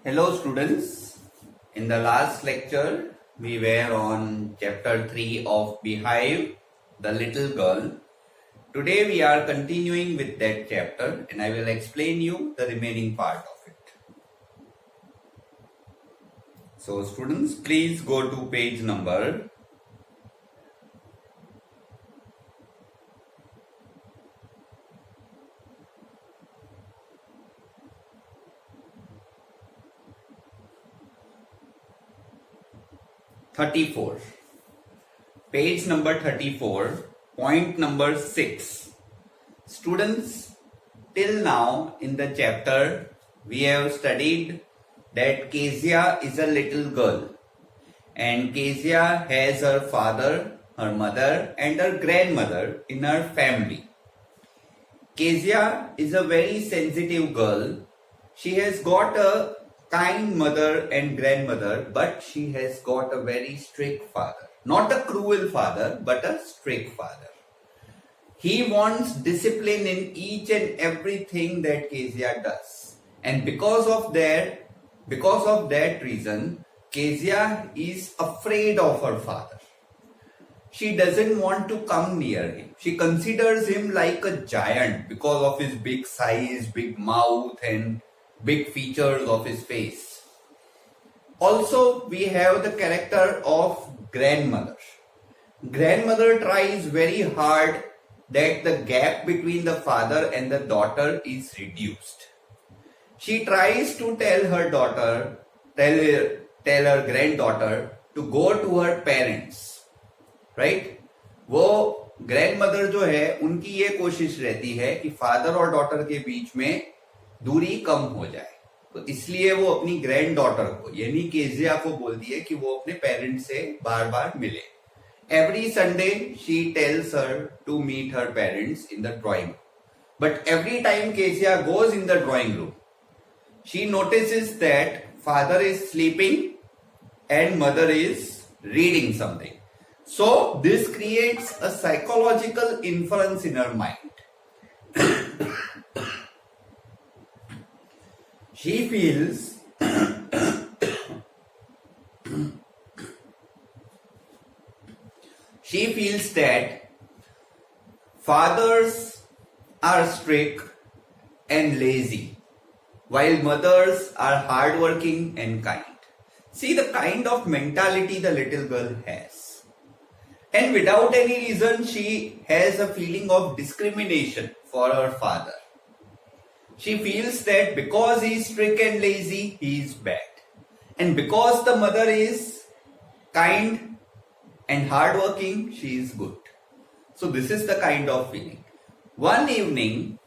Hello students, in the last lecture we were on chapter 3 of Beehive, the little girl. Today we are continuing with that chapter and I will explain you the remaining part of it. So students, please go to page number 34. Page number 34, point number 6. Students, till now in the chapter we have studied that Kezia is a little girl and Kezia has her father, her mother and her grandmother in her family. Kezia is a very sensitive girl. She has got a kind mother and grandmother, but she has got a very strict father. Not a cruel father, but a strict father. He wants discipline in each and everything that Kezia does. And because of that reason, Kezia is afraid of her father. She doesn't want to come near him. She considers him like a giant because of his big size, big mouth and big features of his face. Also, we have the character of grandmother. Grandmother tries very hard that the gap between the father and the daughter is reduced. She tries to tell her granddaughter to go to her parents, right? वो grandmother जो है उनकी ये कोशिश रहती है कि father और डॉटर के बीच में दूरी कम हो जाए, तो इसलिए वो अपनी ग्रैंड डॉटर को यानी केजिया को बोलती है कि वो अपने पेरेंट्स से बार बार मिले. Every Sunday she tells her to meet her parents in the drawing room. But every time Kezia goes in the drawing room, she notices that father is sleeping and mother is reading something. So this creates a psychological inference in her mind. She feels that fathers are strict and lazy, while mothers are hardworking and kind. See the kind of mentality the little girl has. And without any reason, she has a feeling of discrimination for her father. She feels that because he is strict and lazy, he is bad. And because the mother is kind and hardworking, she is good. So this is the kind of feeling. One evening,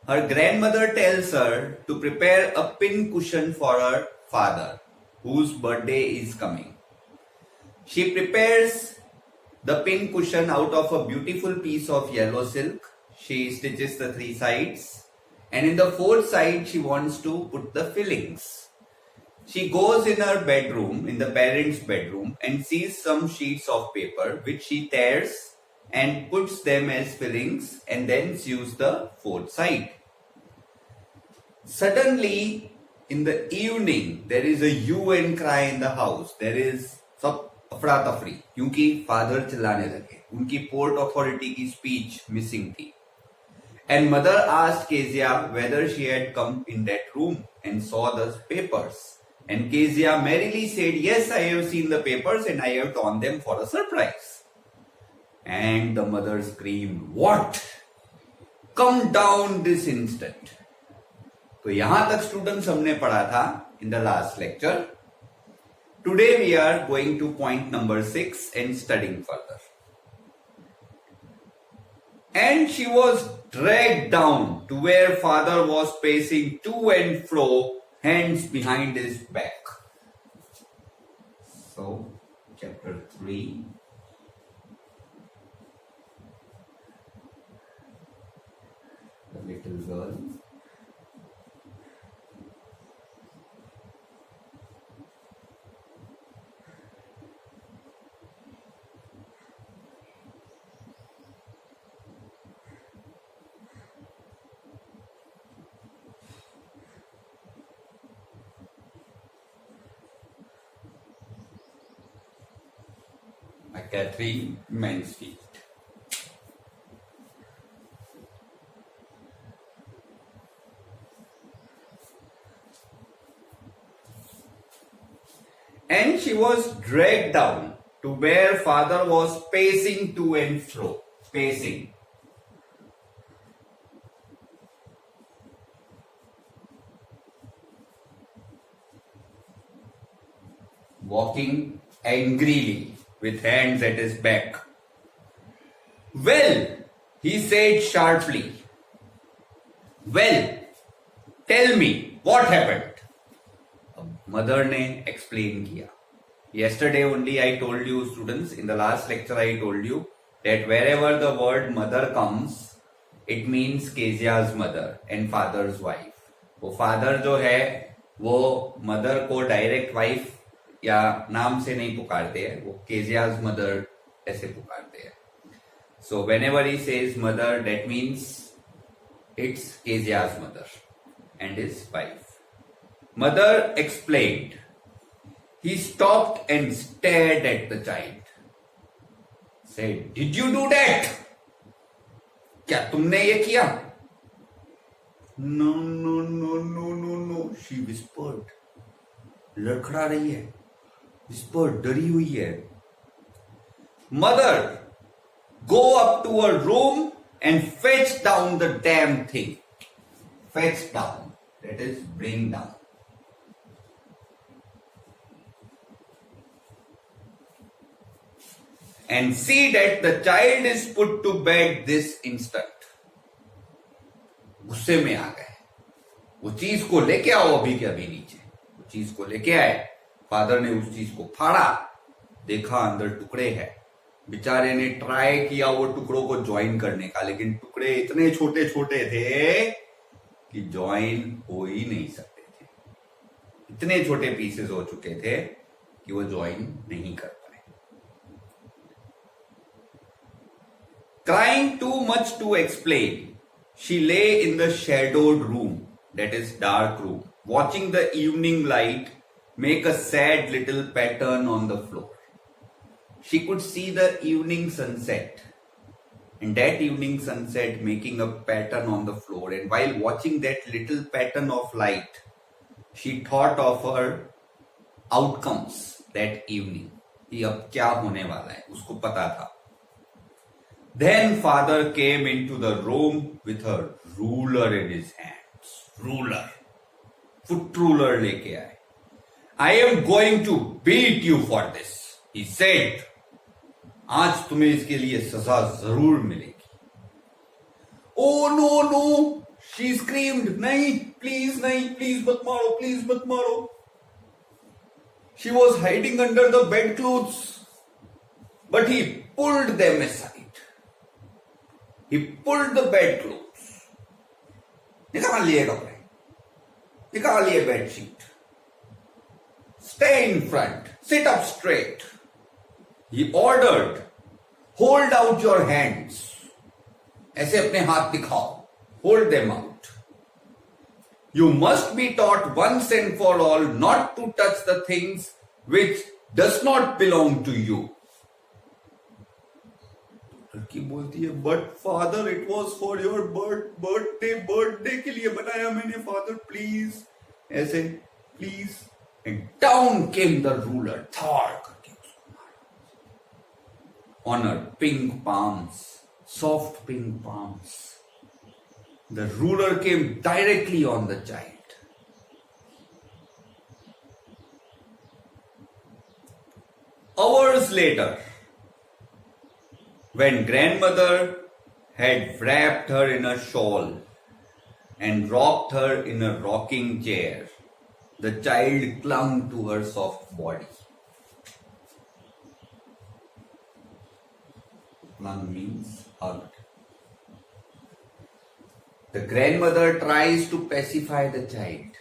her grandmother tells her to prepare a pin cushion for her father, whose birthday is coming. She prepares the pin cushion out of a beautiful piece of yellow silk. She stitches the 3 sides, and in the 4th side she wants to put the fillings. She goes in her bedroom, in the parents' bedroom, and sees some sheets of paper which she tears and puts them as fillings and then sews the 4th side. Suddenly, in the evening, there is a hue and cry in the house. There is सब अफरा तफरी क्योंकि father चिल्लाने लगे. उनकी port authority की speech missing थी. And mother asked Kezia whether she had come in that room and saw the papers. And Kezia merrily said, "Yes, I have seen the papers and I have torn them for a surprise." And the mother screamed, "What? Come down this instant." तो यहां तक students हमने पढ़ा था in the last lecture. Today we are going to point number 6 and studying further. And she was dragged down to where father was pacing to and fro, hands behind his back. So, chapter 3. The little girl. Catherine Mansfield. And she was dragged down to where father was pacing to and fro. Pacing. Walking angrily with hands at his back. Well, he said sharply. Well, tell me what happened. Mother ने explain किया. Yesterday only I told you students, in the last lecture I told you that wherever the word mother comes, it means Kezia's mother and father's wife. वो father जो है वो mother को direct wife या नाम से नहीं पुकारते हैं, वो Kezia's mother ऐसे पुकारते हैं. So whenever he says mother, that means it's Kezia's mother and his wife. Mother explained. He stopped and stared at the child. Said, "Did you do that? क्या तुमने ये किया?" No, no, no, no, no, no. She whispered. लड़खड़ा रही है. Whispered, डरी हुई है. Mother, go up to her room and fetch down the damn thing. Fetch down. That is, bring down. And see that the child is put to bed this instant. गुस्से में आ गए. वो चीज को लेके आओ अभी के अभी नीचे. वो चीज को लेके आए. फादर ने उस चीज को फाड़ा. देखा अंदर टुकड़े हैं. बेचारे ने ट्राई किया वो टुकड़ों को ज्वाइन करने का, लेकिन टुकड़े इतने छोटे छोटे थे कि ज्वाइन हो ही नहीं सकते थे. इतने छोटे पीसेस हो चुके थे कि वो ज्वाइन नहीं कर पाए. Crying too much to explain, she lay in the shadowed room, that is dark room, watching the evening light make a sad little pattern on the floor. She could see the evening sunset, and that evening sunset making a pattern on the floor. And while watching that little pattern of light, she thought of her outcomes that evening. कि अब क्या होने वाला है, उसको पता था. Then father came into the room with a ruler in his hands. Ruler. Foot ruler लेके आए. I am going to beat you for this, he said. आज तुम्हें इसके लिए सजा जरूर मिलेगी. Oh no, no, she screamed. नहीं, please मत मारो, please मत मारो. She was hiding under the bedclothes, but he pulled them aside. He pulled the bedclothes. निकाल लिए कपड़े. निकाल लिए bedsheet. Stay in front. Sit up straight. He ordered. Hold out your hands. ऐसे अपने हाथ दिखाओ. Hold them out. You must be taught once and for all not to touch the things which does not belong to you. लड़की बोलती है, but father it was for your birthday के लिए बनाया मैंने फादर, प्लीज. ऐसे please. And down came the ruler. थाड़ करके उसको मारा. On her pink palms, soft pink palms. The ruler came directly on the child. Hours later, when grandmother had wrapped her in a shawl and rocked her in a rocking chair, the child clung to her soft body. Clung means hugged. The grandmother tries to pacify the child.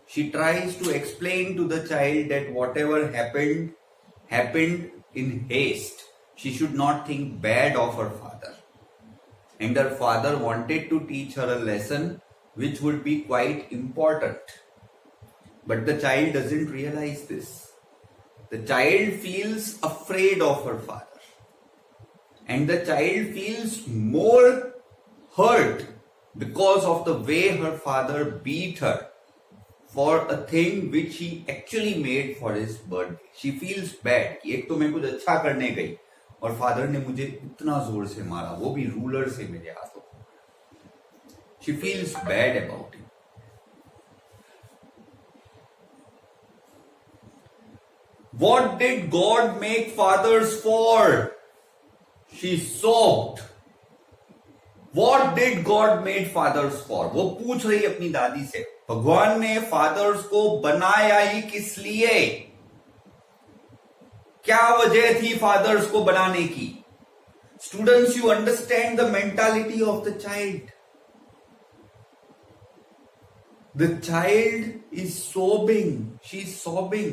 She tries to explain to the child that whatever happened in haste. She should not think bad of her father. And her father wanted to teach her a lesson which would be quite important. But the child doesn't realize this. The child feels afraid of her father. and the child feels more hurt because of the way her father beat her for a thing which he actually made for his birthday. She feels bad कि एक तो मैं कुछ अच्छा करने गई और father ने मुझे इतना जोर से मारा, वो भी रूलर से मेरे हाथों. She feels bad about it. What did God make fathers for? She sobbed. What did God made fathers for? वो पूछ रही अपनी दादी से, भगवान ने फादर्स को बनाया ही किस लिए? क्या वजह थी फादर्स को बनाने की? Students, you understand the mentality of the child. The child is sobbing. She is sobbing.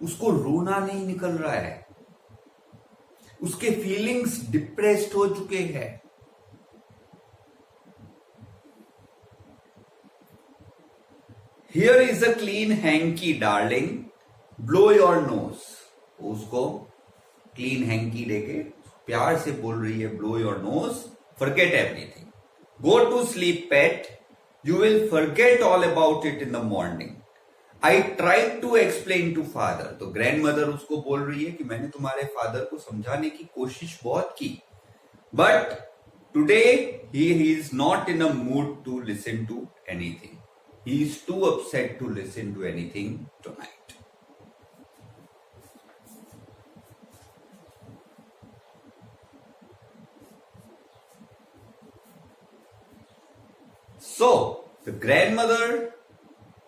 उसको रोना नहीं निकल रहा है. उसके फीलिंग्स डिप्रेस्ड हो चुके हैं. Here is a clean hanky, darling. Blow your nose. उसको क्लीन हैंकी देके प्यार से बोल रही है, blow your nose, forget everything. Go to sleep, pet. You will forget all about it in the morning. I tried to explain to father. तो grandmother उसको बोल रही है कि मैंने तुम्हारे फादर को समझाने की कोशिश बहुत की, but today he is not in a mood to listen to anything. He is too upset to listen to anything tonight. So, the grandmother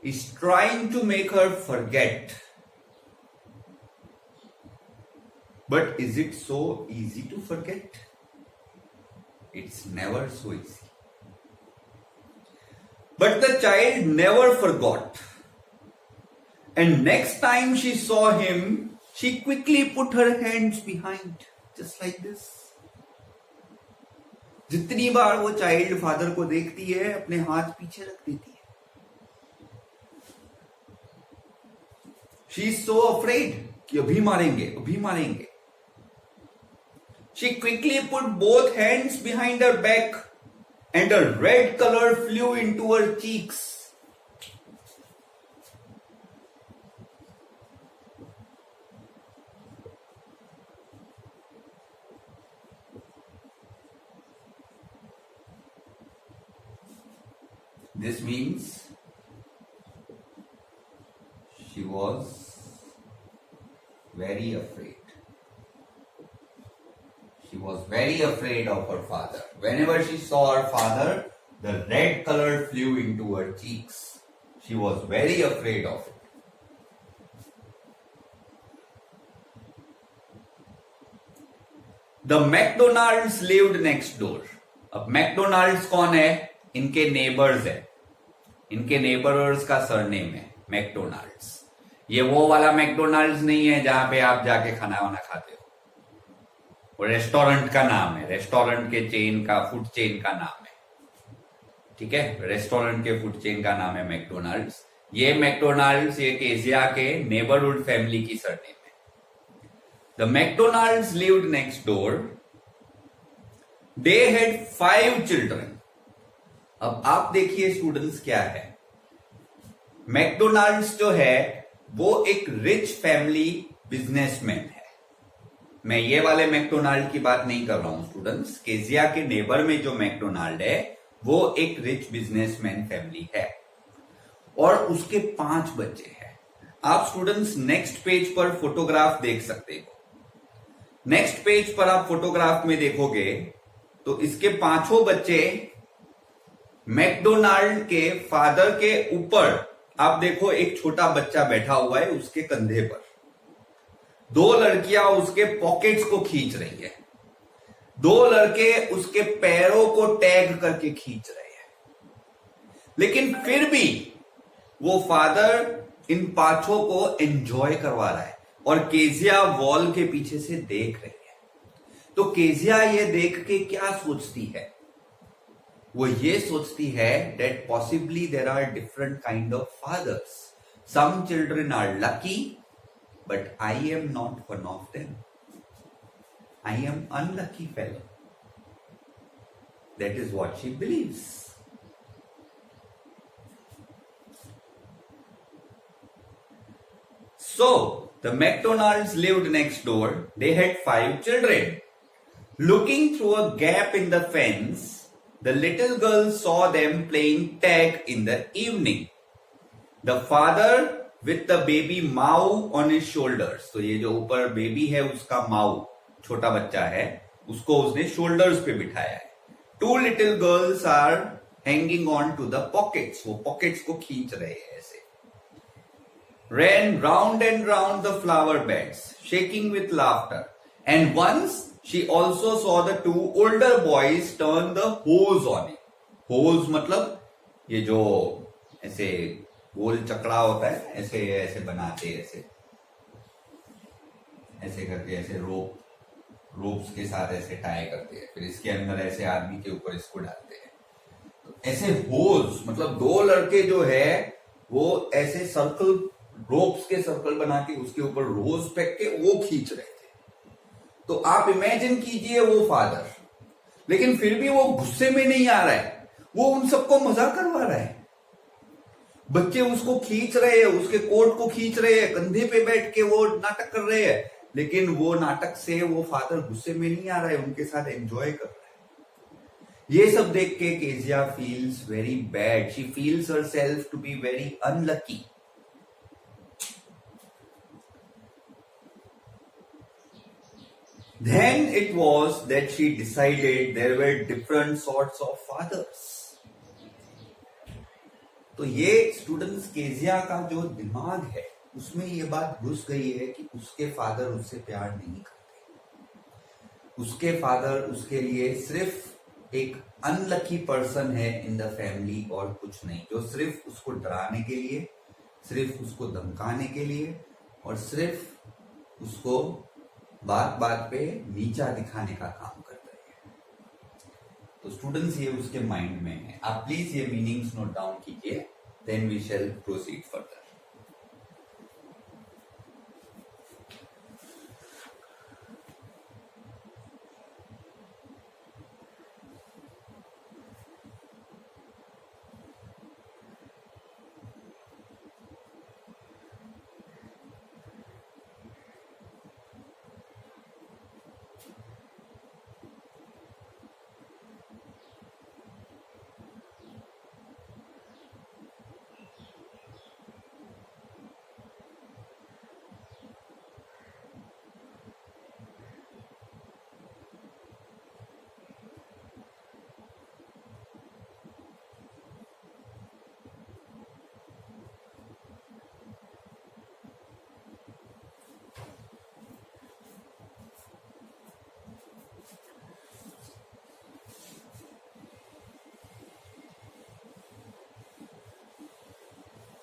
is trying to make her forget. But is it so easy to forget? It's never so easy. But the child never forgot. And next time she saw him, she quickly put her hands behind, just like this. जितनी बार वो child father को देखती है, अपने हाथ पीछे रख देती है. शी इज सो अफ्रेड कि अभी मारेंगे, अभी मारेंगे. She quickly put both hands behind her back and a red color flew into her cheeks. This means she was very afraid. She was very afraid of her father. Whenever she saw her father, the red color flew into her cheeks. She was very afraid of it. The McDonald's lived next door. अब McDonald's कौन है? इनके neighbours है. इनके neighbours का surname है McDonald's. ये वो वाला मैकडोनाल्ड्स नहीं है जहां पे आप जाके खाना वाना खाते हो. वो रेस्टोरेंट का नाम है. रेस्टोरेंट के चेन का, फूड चेन का नाम है. ठीक है, रेस्टोरेंट के फूड चेन का नाम है मैकडोनाल्ड्स. ये मैकडोनाल्ड्स ये केजिया के नेबरहुड फैमिली की सरनेम है. The McDonald's lived next door. They had 5 children. अब आप देखिए स्टूडेंट्स क्या है. मैकडोनाल्ड्स जो है वो एक रिच फैमिली बिजनेसमैन है. मैं ये वाले मैकडोनाल्ड की बात नहीं कर रहा हूं स्टूडेंट्स. केजिया के नेबर में जो मैकडोनाल्ड है वो एक रिच बिजनेसमैन फैमिली है और उसके 5 बच्चे हैं. आप स्टूडेंट्स नेक्स्ट पेज पर फोटोग्राफ देख सकते हो. नेक्स्ट पेज पर आप फोटोग्राफ में देखोगे तो इसके 5 बच्चे मैकडोनाल्ड के फादर के ऊपर, आप देखो एक छोटा बच्चा बैठा हुआ है उसके कंधे पर. 2 लड़कियां उसके पॉकेट्स को खींच रही है. 2 लड़के उसके पैरों को टैग करके खींच रहे हैं. लेकिन फिर भी वो फादर इन 5 को एंजॉय करवा रहा है और केजिया वॉल के पीछे से देख रही है. तो केजिया ये देख के क्या सोचती है? वो ये सोचती है that possibly there are different kind of fathers. Some children are lucky, but I am not one of them. I am unlucky fellow. That is what she believes. So, the McDonalds lived next door. They had 5 children. Looking through a gap in the fence, the little girl saw them playing tag in the evening. The father with the baby Mau on his shoulders. तो ये जो ऊपर baby है उसका माऊ, छोटा बच्चा है, उसको उसने शोल्डर्स पे बिठाया है. 2 little girls are hanging on to the pockets. वो पॉकेट्स को खींच रहे हैं ऐसे. Ran round and round the flower beds, shaking with laughter. And once she also saw the 2 older boys turn the hose on it. Hose मतलब ये जो ऐसे गोल चकड़ा होता है, ऐसे ऐसे बनाते हैं, ऐसे ऐसे करके ऐसे रोप्स के साथ ऐसे टाई करते हैं, फिर इसके अंदर ऐसे आदमी के ऊपर इसको डालते हैं. तो ऐसे होज मतलब 2 लड़के जो है वो ऐसे सर्कल, रोप्स के सर्कल बना के उसके ऊपर रोज फेंक के वो खींच रहे थे. तो आप इमेजिन कीजिए वो फादर, लेकिन फिर भी वो गुस्से में नहीं आ रहा है, वो उन सबको मजा करवा रहा है. बच्चे उसको खींच रहे हैं, उसके कोट को खींच रहे हैं, कंधे पे बैठ के वो नाटक कर रहे हैं, लेकिन वो नाटक से वो फादर गुस्से में नहीं आ रहा है, उनके साथ एंजॉय कर रहा है. ये सब देख के Kezia feels very bad. She feels herself to be very unlucky. Then it was that she decided there were different sorts of fathers. तो ये स्टूडेंट्स केजिया का जो दिमाग है उसमें ये बात घुस गई है कि उसके फादर उससे प्यार नहीं करते. उसके फादर उसके लिए सिर्फ एक अनलकी पर्सन है इन द फैमिली और कुछ नहीं, जो सिर्फ उसको डराने के लिए, सिर्फ उसको धमकाने के लिए और सिर्फ उसको बात बात पे नीचा दिखाने का काम करता है. तो स्टूडेंट्स ये उसके माइंड में है. आप प्लीज ये मीनिंग्स नोट डाउन कीजिए, then we shall proceed further.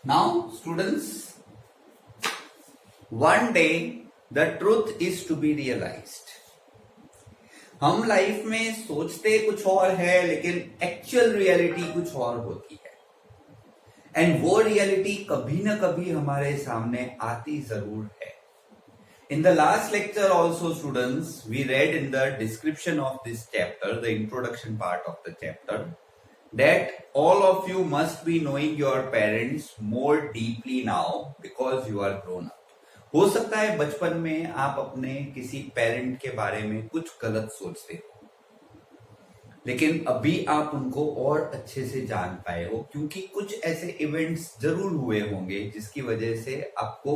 Now, students, one day the truth is to be realized. हम लाइफ में सोचते कुछ और है लेकिन एक्चुअल रियलिटी कुछ और होती है. एंड वो रियलिटी कभी ना कभी हमारे सामने आती जरूर है. In the last lecture also, students, we read in the description of this chapter, the introduction part of the chapter, that all of you must be knowing your parents more deeply now because you are grown up. हो सकता है बचपन में आप अपने किसी parent के बारे में कुछ गलत सोचते हो, लेकिन अभी आप उनको और अच्छे से जान पाए हो, क्योंकि कुछ ऐसे इवेंट्स जरूर हुए होंगे जिसकी वजह से आपको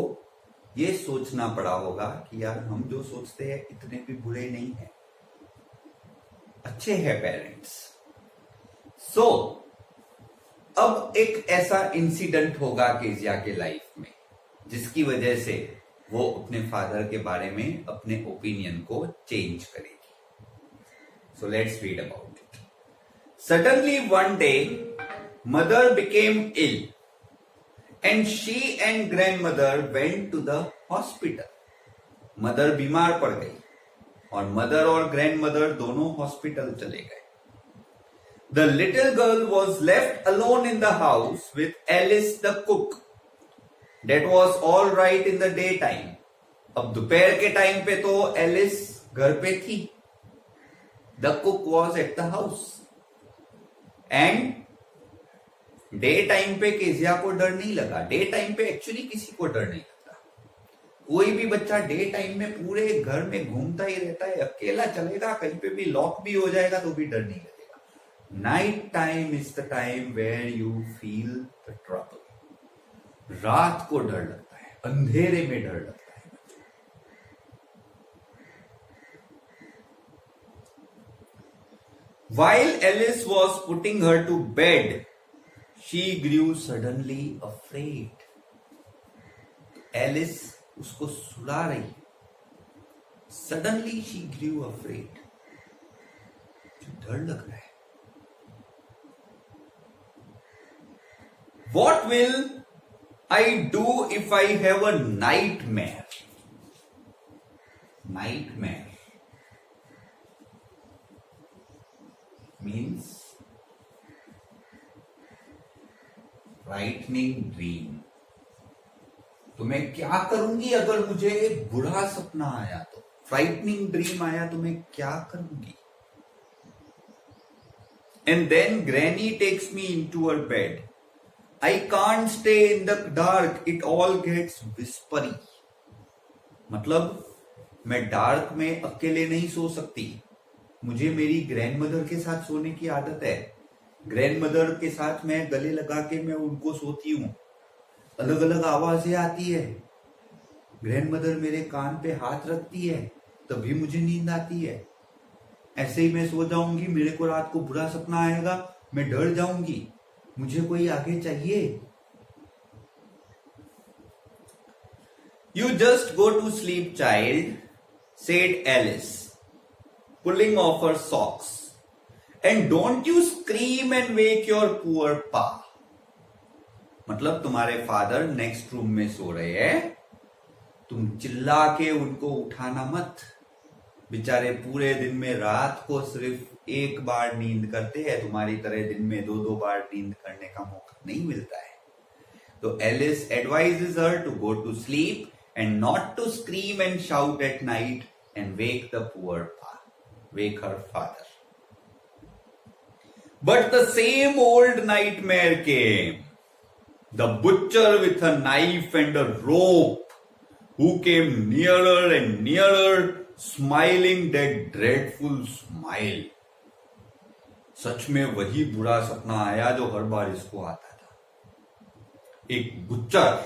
ये सोचना पड़ा होगा कि यार हम जो सोचते हैं इतने भी बुरे नहीं हैं, अच्छे हैं पेरेंट्स. सो अब एक ऐसा इंसिडेंट होगा केजिया के लाइफ में जिसकी वजह से वो अपने फादर के बारे में अपने ओपिनियन को चेंज करेगी. So let's read about it. Suddenly one day mother became ill and she and grandmother went to the hospital. Mother बीमार पड़ गई और मदर और ग्रैंडमदर दोनों हॉस्पिटल चले गए. The little girl was left alone in the house with Alice the cook. That was all right in the daytime. अब दोपहर के टाइम पे तो एलिस घर पे थी. The cook was at the house. And day time पे Kezia को डर नहीं लगा. डे टाइम पे एक्चुअली किसी को डर नहीं लगता. कोई भी बच्चा डे टाइम में पूरे घर में घूमता ही रहता है, अकेला चलेगा, कहीं पे भी लॉक भी हो जाएगा तो भी डर नहीं लगेगा. Night time is the time where you feel the trouble. रात को डर लगता है, अंधेरे में डर लगता है. While Alice was putting her to bed, she grew suddenly afraid. Alice उसको सुला रही. Suddenly she grew afraid. डर लग रहा है. What will I do if I have a nightmare? Nightmare means frightening dream. तो मैं क्या करूंगी अगर मुझे बुरा सपना आया तो, फ्राइटनिंग ड्रीम आया तो मैं क्या करूंगी. And then granny takes me into her bed. I can't stay in the dark, it all gets whispery. मतलब मैं डार्क में अकेले नहीं सो सकती. मुझे मेरी ग्रैंडमदर के साथ सोने की आदत है. ग्रैंडमदर के साथ मैं गले लगा के मैं उनको सोती हूं. अलग अलग आवाजें आती है. ग्रैंडमदर मेरे कान पे हाथ रखती है, तभी मुझे नींद आती है. ऐसे ही मैं सो जाऊंगी, मेरे को रात को बुरा सपना आएगा, मैं डर जाऊंगी. मुझे कोई आगे चाहिए. You just go to sleep, child, said Alice, pulling off her socks. And don't you scream and wake your poor pa. मतलब तुम्हारे फादर नेक्स्ट रूम में सो रहे हैं, तुम चिल्ला के उनको उठाना मत. बेचारे पूरे दिन में रात को सिर्फ एक बार नींद करते हैं, तुम्हारी तरह दिन में दो दो बार नींद करने का मौका नहीं मिलता है. तो Alice advises her to go to sleep and not to scream and shout at night and wake the poor pa, wake her father. But the same old nightmare came. The butcher with a knife and a rope, who came nearer and nearer, smiling that dreadful smile. सच में वही बुरा सपना आया जो हर बार इसको आता था. एक बुच्चर,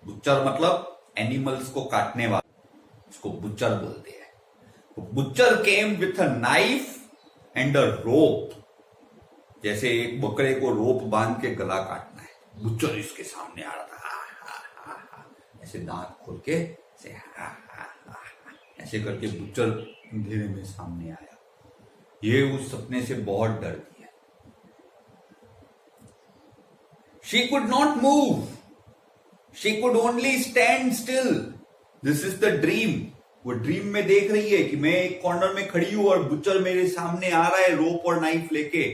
बुच्चर मतलब एनिमल्स को काटने वाला, इसको बुच्चर बोलते हैं. Butcher came with a knife and a rope. जैसे एक बकरे को रोप बांध के गला काटना है, बुच्चर इसके सामने आ रहा था. हा, हा, हा, हा. ऐसे दांत खोल के ऐसे हा, हा, हा, हा. ऐसे करके बुच्चर अंधेरे में सामने आया. ये उस सपने से बहुत डरती है. She could not move. She could only stand still. This is the dream. वो ड्रीम में देख रही है कि मैं एक कॉर्नर में खड़ी हूं और बुच्चर मेरे सामने आ रहा है रोप और नाइफ लेके.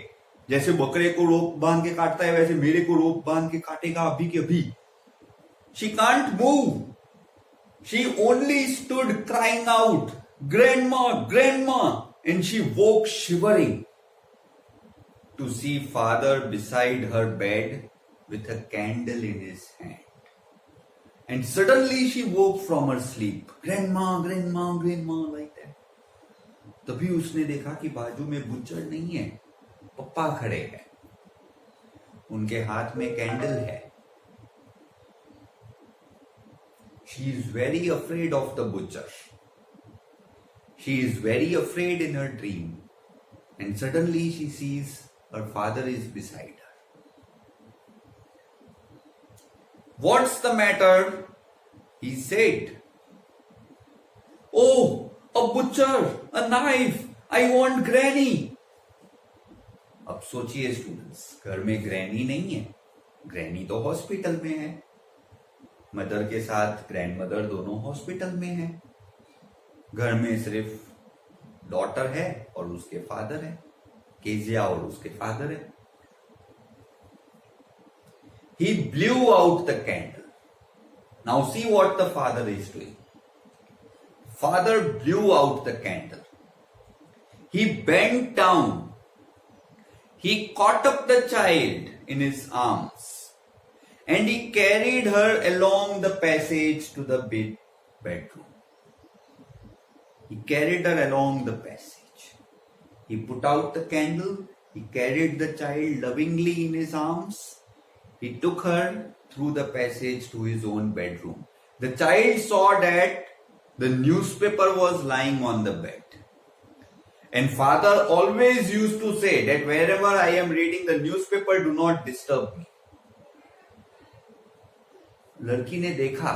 जैसे बकरे को रोप बांध के काटता है वैसे मेरे को रोप बांध के काटेगा अभी के अभी. She can't move. She only stood crying out, "Grandma, Grandma!" And she woke shivering to see father beside her bed with a candle in his hand. And suddenly she woke from her sleep. Grandma, Grandma, Grandma, like that. तभी उसने देखा कि बाजू में butcher नहीं है, पप्पा खड़े हैं. उनके हाथ में कैंडल है. She is very afraid of the butcher. She is very afraid in her dream. And suddenly she sees her father is beside her. What's the matter? He said. Oh, a butcher, a knife. I want granny. अब सोचिए students, घर में granny नहीं है. Granny तो hospital में है. Mother के साथ ग्रैंडमदर दोनों हॉस्पिटल में है. घर में सिर्फ डॉटर है और उसके फादर है. केजिया और उसके फादर है. He blew out the candle. Now see what the father is doing. Father blew out the candle. He bent down. He caught up the child in his arms and he carried her along the passage to the bedroom. He carried her along the passage. He put out the candle. He carried the child lovingly in his arms. He took her through the passage to his own bedroom. The child saw that the newspaper was lying on the bed. And father always used to say that wherever I am reading the newspaper, do not disturb me. लड़की ने देखा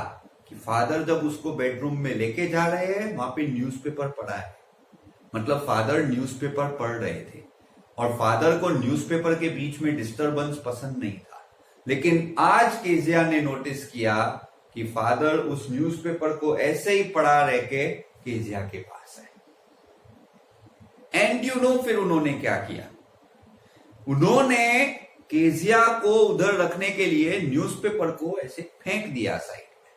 कि father जब उसको bedroom में लेके जा रहे हैं, वहां पे न्यूज़पेपर पड़ा है. मतलब फादर न्यूज़पेपर पढ़ रहे थे और फादर को न्यूज़पेपर के बीच में डिस्टरबेंस पसंद नहीं था. लेकिन आज केजिया ने नोटिस किया कि फादर उस न्यूज़पेपर को ऐसे ही पढ़ा रह के केजिया के पास है. एंड यू नो फिर उन्होंने क्या किया? उन्होंने केजिया को उधर रखने के लिए न्यूज़पेपर को ऐसे फेंक दिया साइड में.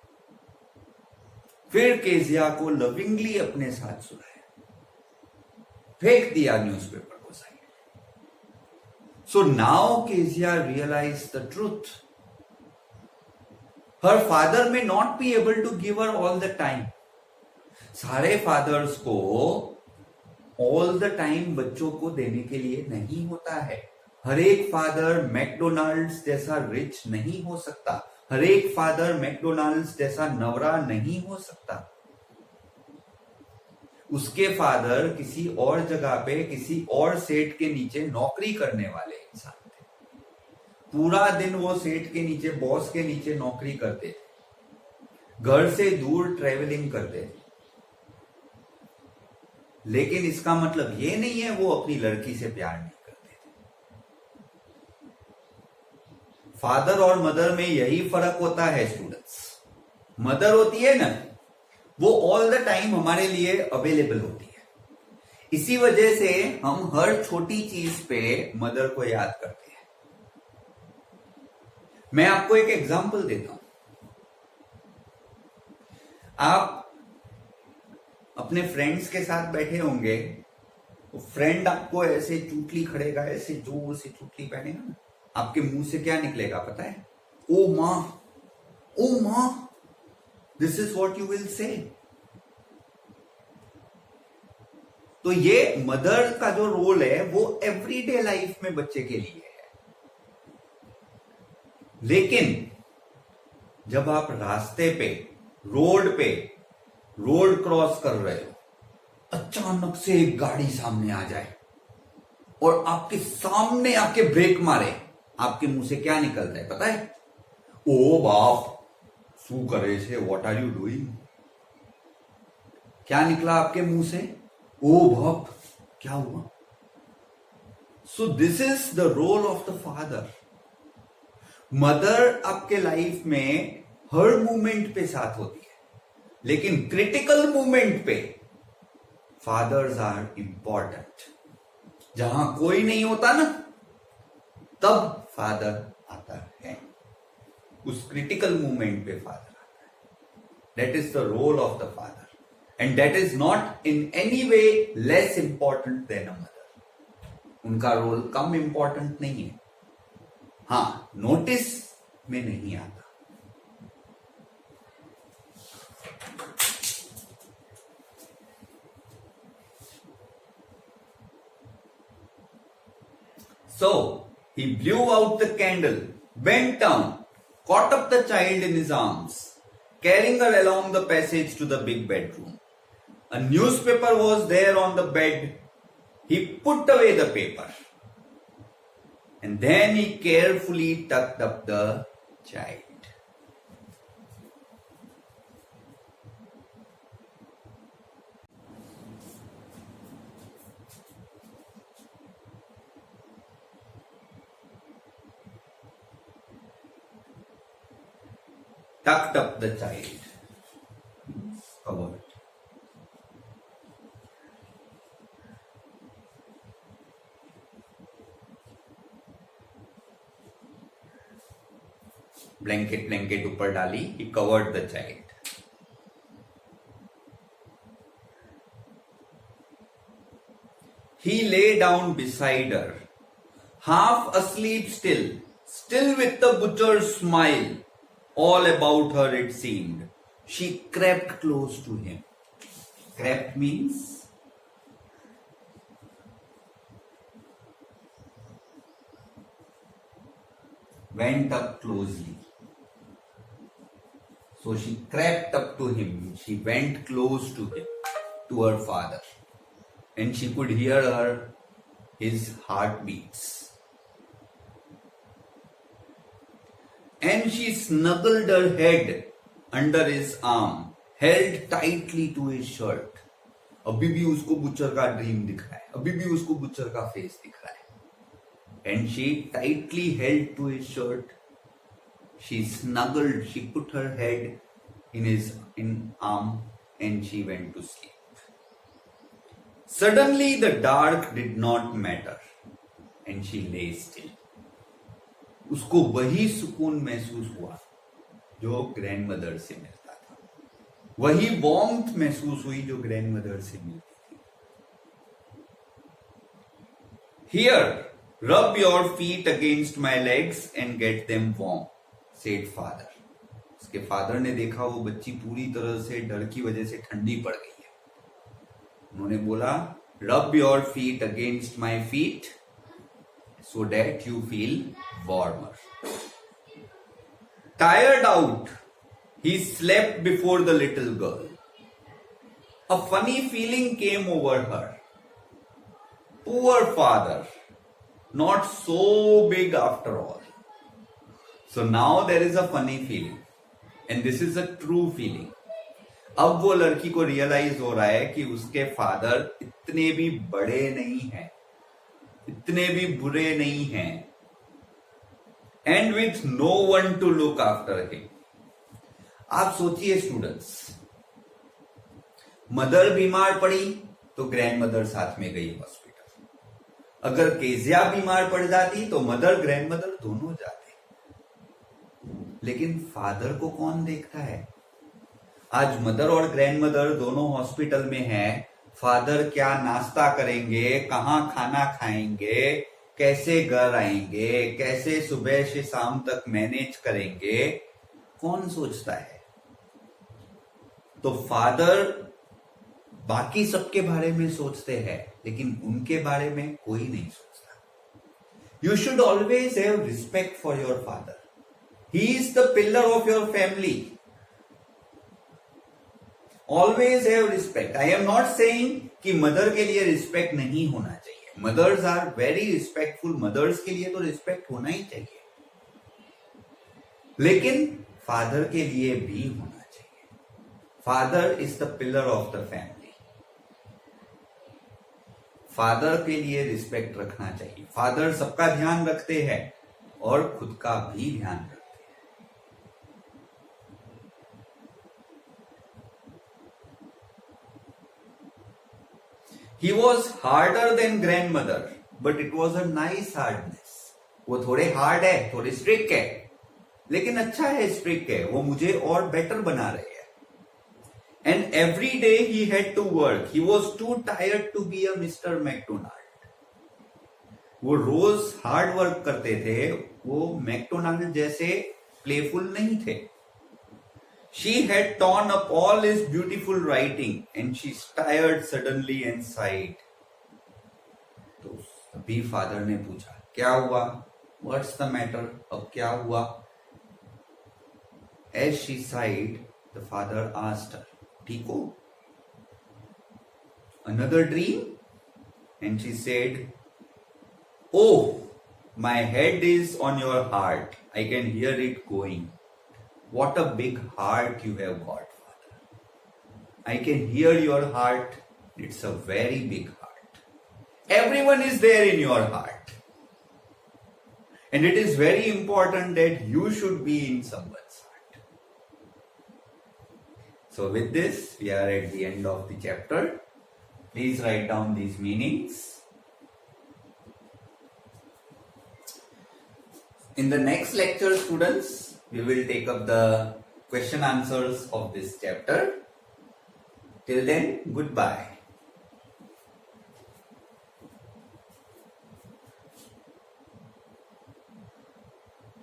फिर केजिया को लविंगली अपने साथ सुलाया, फेंक दिया न्यूज़पेपर को साइड में. So now Kezia realise the truth. Her father may not be able to give her all the time. सारे फादर्स को ऑल द टाइम बच्चों को देने के लिए नहीं होता है. हर एक फादर मैकडोनाल्ड्स जैसा रिच नहीं हो सकता. हर एक फादर मैकडोनाल्ड्स जैसा नवरा नहीं हो सकता. उसके फादर किसी और जगह पे किसी और सेठ के नीचे नौकरी करने वाले इंसान थे. पूरा दिन वो सेठ के नीचे, बॉस के नीचे नौकरी करते थे. घर से दूर ट्रेवलिंग करते थे. लेकिन इसका मतलब ये नहीं है वो अपनी लड़की से प्यार नहीं करते थे. फादर और मदर में यही फर्क होता है स्टूडेंट्स. मदर होती है ना, वो ऑल द टाइम हमारे लिए अवेलेबल होती है. इसी वजह से हम हर छोटी चीज पे मदर को याद करते हैं. मैं आपको एक एग्जांपल देता हूं. आप अपने फ्रेंड्स के साथ बैठे होंगे, तो फ्रेंड आपको ऐसे चूटली खड़ेगा, ऐसे जोर से चूटली पहनेगा ना, आपके मुंह से क्या निकलेगा पता है? ओ मां, ओ मां. This is what you will say. तो ये मदर का जो रोल है वो एवरीडे लाइफ में बच्चे के लिए है. लेकिन जब आप रास्ते पे, रोड क्रॉस कर रहे हो, अचानक से एक गाड़ी सामने आ जाए और आपके सामने आके ब्रेक मारे, आपके मुंह से क्या निकलता है पता है? ओ बाप, शू करे से, व्हाट आर यू डूइंग. क्या निकला आपके मुंह से? ओ बाप, क्या हुआ? So this is the role of the father. Mother आपके लाइफ में हर मोमेंट पे साथ होती है, लेकिन क्रिटिकल मोमेंट पे फादर्स आर इंपॉर्टेंट. जहां कोई नहीं होता ना, तब फादर आता है. उस क्रिटिकल मोमेंट पे फादर आता है. That is the role of the father and that is not in any way less important than a mother. उनका रोल कम इंपॉर्टेंट नहीं है. हाँ, नोटिस में नहीं आता. So he blew out the candle, bent down, caught up the child in his arms, carrying her along the passage to the big bedroom. A newspaper was there on the bed. He put away the paper. And then he carefully tucked up the child. Tucked up the child. Covered. Blanket ऊपर डाली. He covered the child. He lay down beside her, half asleep still with the butcher's smile all about her it seemed. She crept close to him. Crept means went up closely. So she crept up to him. She went close to him, to her father, and she could hear his heartbeats. And she snuggled her head under his arm, held tightly to his shirt. अभी भी उसको butcher का dream दिख रहा है, अभी भी उसको बुचर का फेस दिख रहा है. And she tightly held to his shirt. She snuggled, she put her head in his arm, and she went to sleep. Suddenly the dark did not matter, and she lay still. उसको वही सुकून महसूस हुआ जो grandmother से मिलता था, वही वार्मथ महसूस हुई जो ग्रैंडमदर से मिलती थी. Here, rub your feet against my legs and get them warm, said father. उसके फादर ने देखा वो बच्ची पूरी तरह से डर की वजह से ठंडी पड़ गई है. उन्होंने बोला, rub your feet against my feet so that you feel warmer. Tired out, he slept before the little girl. A funny feeling came over her. Poor father, not so big after all. So now there is a funny feeling, and this is a true feeling. अब वो लड़की को realise हो रहा है कि उसके father इतने भी बड़े नहीं हैं, इतने भी बुरे नहीं हैं, and with no one to look after him. आप सोचिए स्टूडेंट्स, मदर बीमार पड़ी तो ग्रैंडमदर साथ में गई हॉस्पिटल. अगर केजिया बीमार पड़ जाती तो मदर ग्रैंडमदर दोनों जाते. लेकिन फादर को कौन देखता है? आज मदर और ग्रैंडमदर दोनों हॉस्पिटल में हैं. फादर क्या नाश्ता करेंगे, कहां खाना खाएंगे, कैसे घर आएंगे, कैसे सुबह से शाम तक मैनेज करेंगे, कौन सोचता है? तो फादर बाकी सबके बारे में सोचते हैं, लेकिन उनके बारे में कोई नहीं सोचता. You should always have respect for your father. He is the pillar of your family. Always have respect. I am not saying कि मदर के लिए रिस्पेक्ट नहीं होना चाहिए. Mothers are very respectful. Mothers के लिए तो रिस्पेक्ट होना ही चाहिए, लेकिन फादर के लिए भी होना चाहिए. Father is the pillar of the family. Father के लिए रिस्पेक्ट रखना चाहिए. फादर सबका ध्यान रखते हैं और खुद का भी ध्यान रखते हैं. He was harder than grandmother, but it was a nice hardness. वो थोड़े हार्ड है, थोड़े स्ट्रिक्ट है, लेकिन अच्छा है स्ट्रिक्ट है. वो मुझे और बेटर बना रहे हैं. And every day he had to work. He was too tired to be a Mr. McDonald. वो रोज हार्ड वर्क करते थे. वो मैकडोनाल्ड जैसे प्लेफुल नहीं थे. She had torn up all his beautiful writing and she tired suddenly and sighed. तो अभी father ने पूछा, क्या हुआ? What's the matter? अब क्या हुआ? As she sighed, the father asked her, ठीक हो? Another dream? And she said, oh, my head is on your heart. I can hear it going. What a big heart you have got, Father. I can hear your heart. It's a very big heart. Everyone is there in your heart. And it is very important that you should be in someone's heart. So with this, we are at the end of the chapter. Please write down these meanings. In the next lecture, students, we will take up the question answers of this chapter. Till then, goodbye.